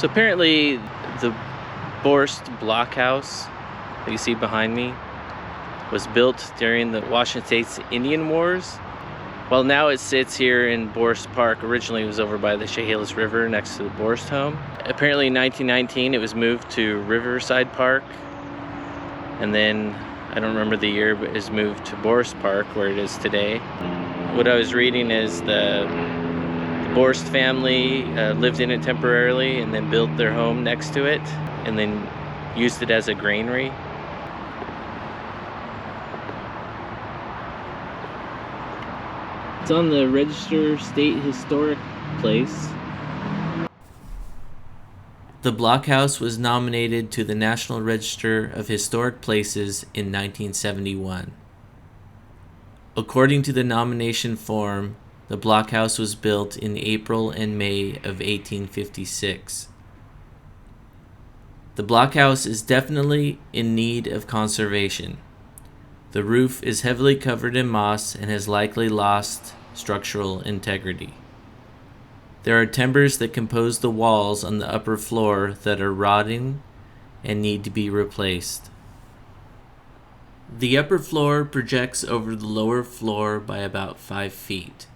So apparently the Borst Blockhouse that you see behind me was built during the Washington State's Indian Wars. Well, now it sits here in Borst Park. Originally it was over by the Chehalis River next to the Borst home. Apparently in 1919 it was moved to Riverside Park, and then I don't remember the year, but it was moved to Borst Park where it is today. What I was reading is the Borst family lived in it temporarily and then built their home next to it and then used it as a granary. It's on the Register State Historic Place. The Blockhouse was nominated to the National Register of Historic Places in 1971. According to the nomination form, the Blockhouse was built in April and May of 1856. The Blockhouse is definitely in need of conservation. The roof is heavily covered in moss and has likely lost structural integrity. There are timbers that compose the walls on the upper floor that are rotting and need to be replaced. The upper floor projects over the lower floor by about 5 feet.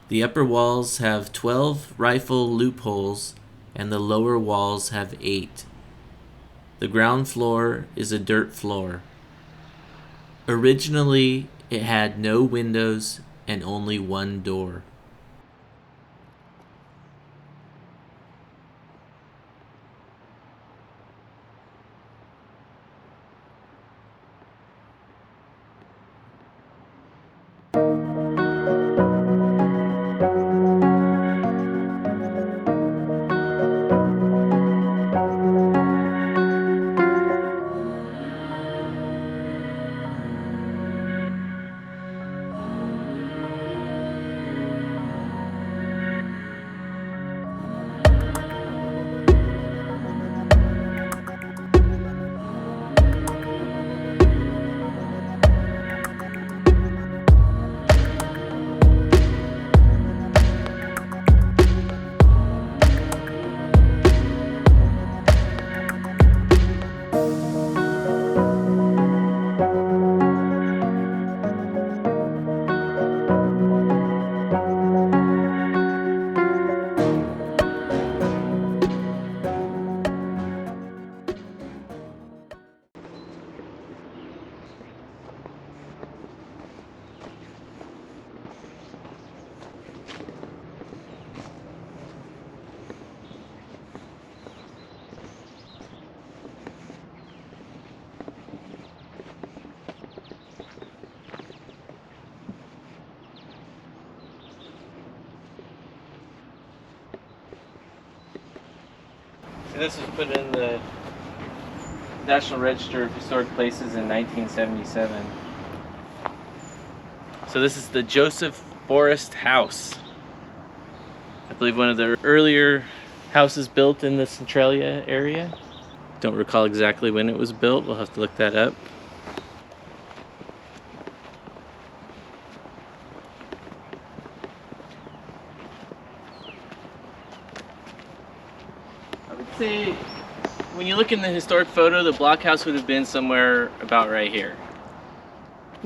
The upper walls have 12 rifle loopholes and the lower walls have 8. The ground floor is a dirt floor. Originally, it had no windows and only one door. This was put in the National Register of Historic Places in 1977. So this is the Joseph Borst House. I believe one of the earlier houses built in the Centralia area. Don't recall exactly when it was built. We'll have to look that up. Say, when you look in the historic photo, the Blockhouse would have been somewhere about right here.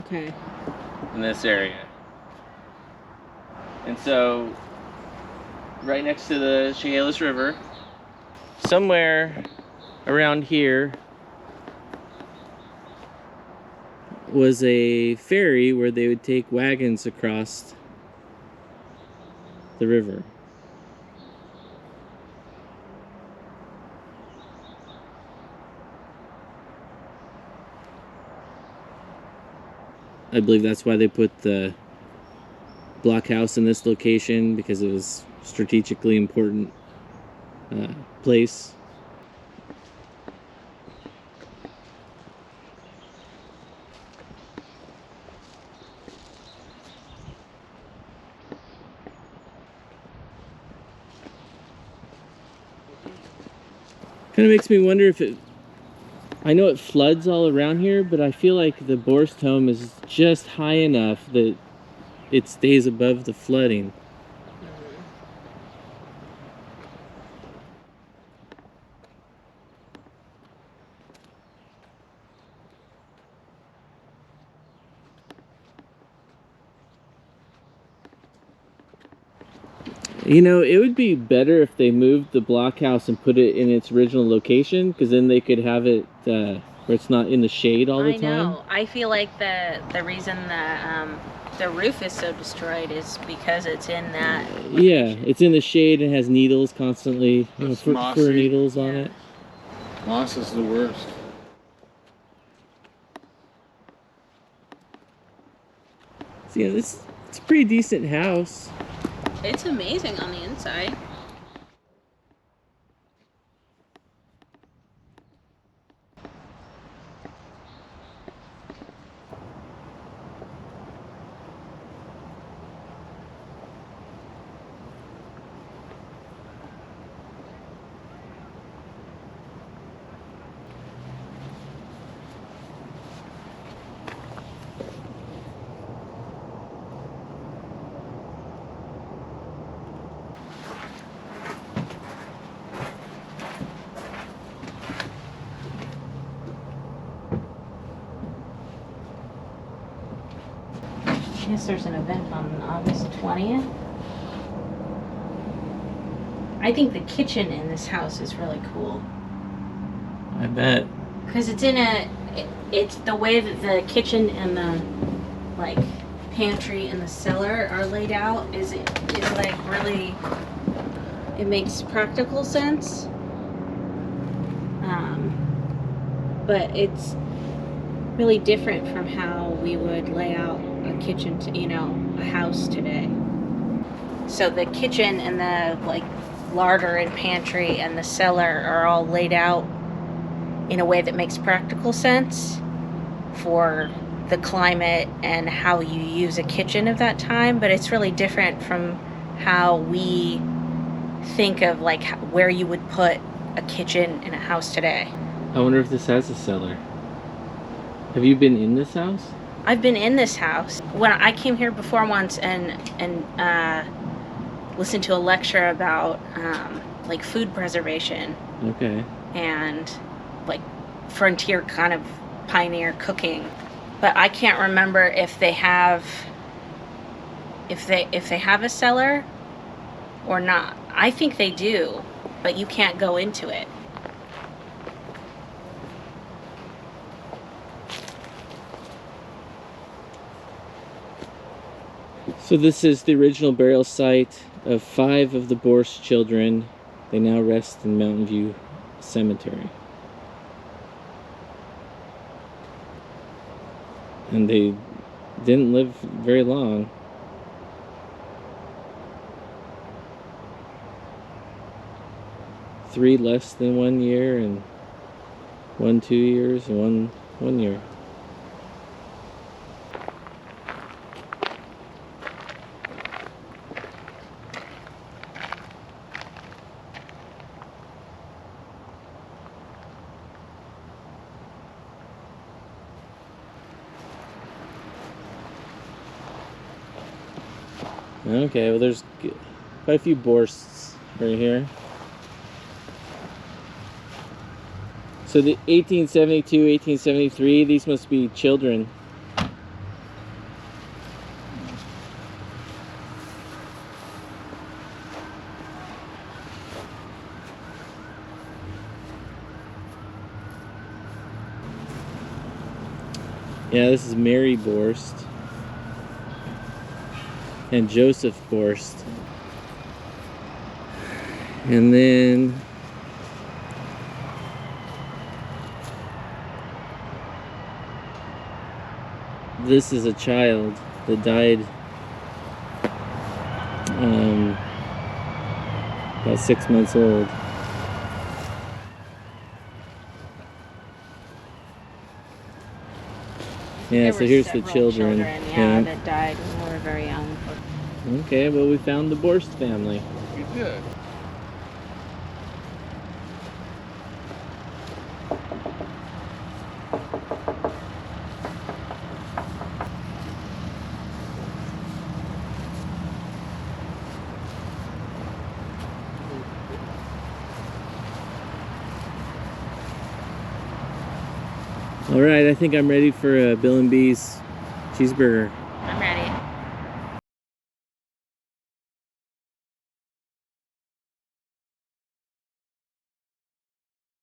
Okay. In this area. And so, right next to the Chehalis River, somewhere around here was a ferry where they would take wagons across the river. I believe that's why they put the Blockhouse in this location, because it was strategically important place. Kind of makes me wonder if it, I know it floods all around here, but I feel like the Borst home is just high enough that it stays above the flooding. You know, it would be better if they moved the blockhouse and put it in its original location, because then they could have it where it's not in the shade all the time. I know. I feel like the reason the roof is so destroyed is because it's in that location. Yeah, it's in the shade and has needles constantly, you know, It's fur mossy. needles on it. Moss is the worst. So, yeah, it's a pretty decent house. It's amazing on the inside. I guess there's an event on August 20th. I think the kitchen in this house is really cool. I bet. Because it's it's the way that the kitchen and the, like, pantry and the cellar are laid out is like really, it makes practical sense. But it's really different from how we would lay out a kitchen, a house today. So the kitchen and the, like, larder and pantry and the cellar are all laid out in a way that makes practical sense for the climate and how you use a kitchen of that time, but it's really different from how we think of, like, where you would put a kitchen in a house today. I wonder if this has a cellar. Have you been in this house? I've been in this house. When I came here before once and listened to a lecture about like food preservation. Okay. And like frontier kind of pioneer cooking. But I can't remember if they have a cellar or not. I think they do, but you can't go into it. So this is the original burial site of 5 of the Borst children. They now rest in Mountain View Cemetery. And they didn't live very long. Three less than 1 year, and 1 2 years, and one year. Okay, well there's quite a few Borsts right here. So the 1872, 1873, these must be children. Yeah, this is Mary Borst and Joseph Borst. And then this is a child that died about 6 months old. Yeah, so here's the children. Yeah, that died when they were very young. Okay, well we found the Borst family. We did. All right, I think I'm ready for Bill and B's cheeseburger. I'm ready.